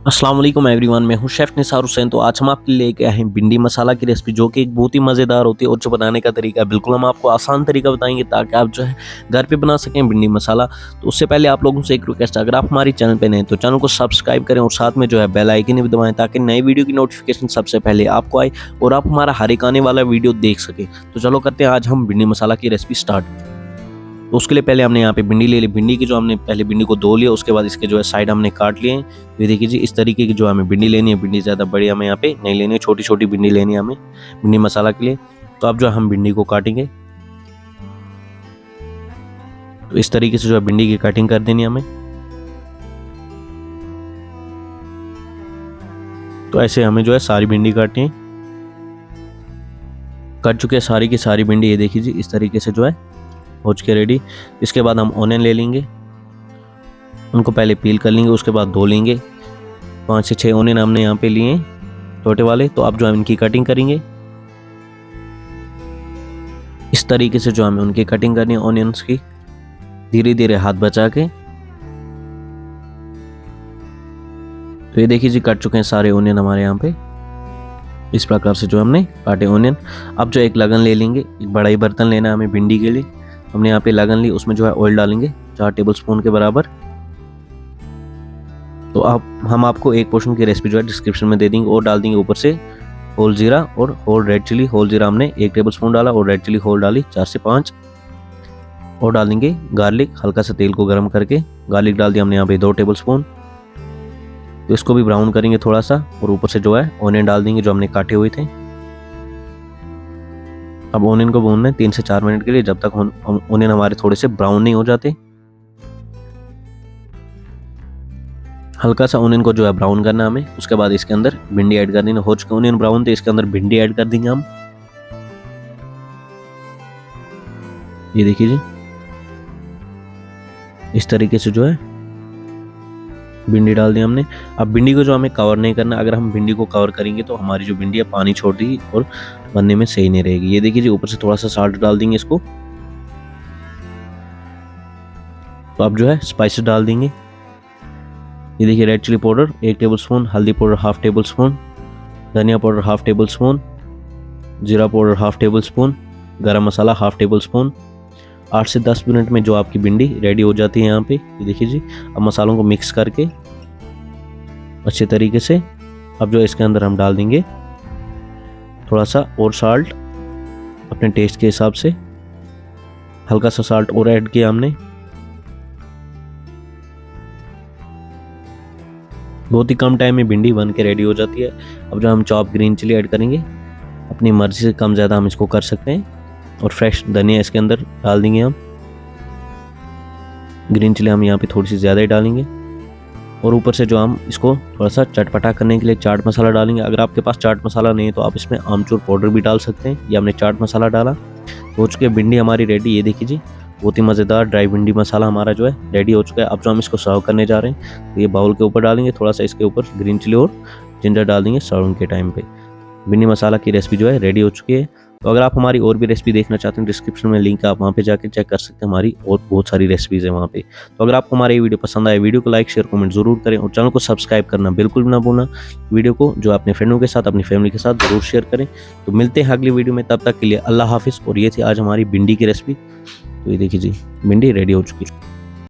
अस्सलाम वालेकुम एवरीवन, मैं हूं शेफ़ निसार हुसैन। तो आज हम आपके लिए लेके आए हैं भिंडी मसाला की रेसिपी, जो कि एक बहुत ही मज़ेदार होती है और जो बनाने का तरीका है बिल्कुल हम आपको आसान तरीका बताएंगे ताकि आप जो है घर पे बना सकें भिंडी मसाला। तो उससे पहले आप लोगों से एक रिक्वेस्ट है, अगर आप हमारे चैनल पे नए हैं तो चैनल को सब्सक्राइब करें और साथ में जो है बेल आइकन भी दबाएं ताकि नई वीडियो की नोटिफिकेशन सबसे पहले आपको आए और आप हमारा हर एक आने वाला वीडियो देख सकें। तो चलो करते हैं आज हम भिंडी मसाला की रेसिपी स्टार्ट। तो उसके लिए पहले हमने यहाँ पे भिंडी ले ली। भिंडी की जो हमने पहले भिंडी को धो लिया, उसके बाद इसके जो है साइड हमने काट लिए हैं। तो ये देखिए जी, इस तरीके की जो हमें भिंडी लेनी है। भिंडी ज़्यादा बड़ी हमें यहाँ पे नहीं लेनी है, छोटी छोटी भिंडी लेनी है हमें भिंडी मसाला के लिए। तो अब जो है हम भिंडी को काटेंगे, तो इस तरीके से जो है भिंडी की कटिंग कर देनी है हमें। तो ऐसे हमें जो है सारी भिंडी काटनी है। कट चुके हैं सारी की सारी भिंडी, ये देखिए जी इस तरीके से जो है हो चुके रेडी। इसके बाद हम ऑनियन ले लेंगे, उनको पहले पील कर लेंगे, उसके बाद धो लेंगे। 5 से 6 ऑनियन हमने यहाँ पे लिए छोटे वाले। तो अब जो हम इनकी कटिंग करेंगे, इस तरीके से जो हमें उनकी कटिंग करनी है ऑनियंस की, धीरे धीरे हाथ बचा के। तो ये देखिए जी कट चुके हैं सारे ऑनियन हमारे यहाँ पे। इस प्रकार से जो हमने काटे ऑनियन। अब जो एक लगन ले लेंगे, एक बड़ा ही बर्तन लेना है हमें भिंडी के लिए। हमने यहाँ पे लगन ली, उसमें जो है ऑयल डालेंगे 4 टेबलस्पून के बराबर। तो हम आपको एक पोर्शन की रेसिपी जो है डिस्क्रिप्शन में दे देंगे। और डाल देंगे ऊपर से होल जीरा और होल रेड चिली। होल जीरा हमने 1 टेबलस्पून डाला और रेड चिली होल डाली 4 से 5। और डाल देंगे गार्लिक, हल्का सा तेल को गर्म करके गार्लिक डाल दिया हमने यहाँ पे 2 टेबलस्पून। तो इसको भी ब्राउन करेंगे थोड़ा सा। और ऊपर से जो है ऑनियन डाल देंगे जो हमने काटे हुए थे। अब ऑनियन को भूनना है 3 से 4 मिनट के लिए, जब तक ऑनियन हमारे थोड़े से ब्राउन नहीं हो जाते। हल्का सा ऑनियन को जो है ब्राउन करना हमें। उसके बाद इसके अंदर भिंडी ऐड कर देनी। हो चुके ऑनियन ब्राउन, तो इसके अंदर भिंडी ऐड कर देंगे हम। ये देखिए जी इस तरीके से जो है भिंडी डाल दी हमने। अब भिंडी को जो हमें कवर नहीं करना, अगर हम भिंडी को कवर करेंगे तो हमारी जो भिंडी है पानी छोड़ देगी और बनने में सही नहीं रहेगी। ये देखिए जी ऊपर से थोड़ा सा साल्ट डाल देंगे इसको। तो अब जो है स्पाइसेस डाल देंगे। ये देखिए रेड चिली पाउडर 1 टेबलस्पून, हल्दी पाउडर 1/2 टेबलस्पून, धनिया पाउडर 1/2 टेबलस्पून, जीरा पाउडर 1/2 टेबलस्पून, गरम मसाला 1/2 टेबलस्पून। 8 से 10 मिनट में जो आपकी भिंडी रेडी हो जाती है यहाँ पे। ये देखिए जी, अब मसालों को मिक्स करके अच्छे तरीके से अब जो इसके अंदर हम डाल देंगे थोड़ा सा और साल्ट अपने टेस्ट के हिसाब से। हल्का सा साल्ट और ऐड किया हमने। बहुत ही कम टाइम में भिंडी बन के रेडी हो जाती है। अब जो हम चॉप ग्रीन चिली ऐड करेंगे, अपनी मर्जी से कम ज़्यादा हम इसको कर सकते हैं। और फ्रेश धनिया इसके अंदर डाल देंगे हम। ग्रीन चिली हम यहाँ पे थोड़ी सी ज़्यादा ही डालेंगे। और ऊपर से जो हम इसको थोड़ा सा चटपटा करने के लिए चाट मसाला डालेंगे। अगर आपके पास चाट मसाला नहीं है तो आप इसमें आमचूर पाउडर भी डाल सकते हैं। ये हमने चाट मसाला डाला। हो चुकी है भिंडी हमारी रेडी। ये देखिए जी बहुत ही मज़ेदार ड्राई भिंडी मसाला हमारा जो है रेडी हो चुका है। अब जो हम इसको सर्व करने जा रहे हैं, तो ये बाउल के ऊपर डालेंगे, थोड़ा सा इसके ऊपर ग्रीन चिली और जिंजर डाल देंगे सर्विंग के टाइम पे। भिंडी मसाला की रेसिपी जो है रेडी हो चुकी है। तो अगर आप हमारी और भी रेसिपी देखना चाहते हैं, डिस्क्रिप्शन में लिंक है, आप वहाँ पे जाके चेक कर सकते हैं। हमारी और बहुत सारी रेसिपीज़ है वहाँ पे। तो अगर आपको हमारी ये वीडियो पसंद आए, वीडियो को लाइक शेयर कमेंट जरूर करें और चैनल को सब्सक्राइब करना बिल्कुल भी ना भूलना। वीडियो को जो अपने फ्रेंडों के साथ, अपनी फैमिली के साथ जरूर शेयर करें। तो मिलते हैं अगली वीडियो में, तब तक के लिए अल्लाह हाफिज़। और ये थी आज हमारी भिंडी की रेसिपी। तो ये देखिए जी भिंडी रेडी हो चुकी है।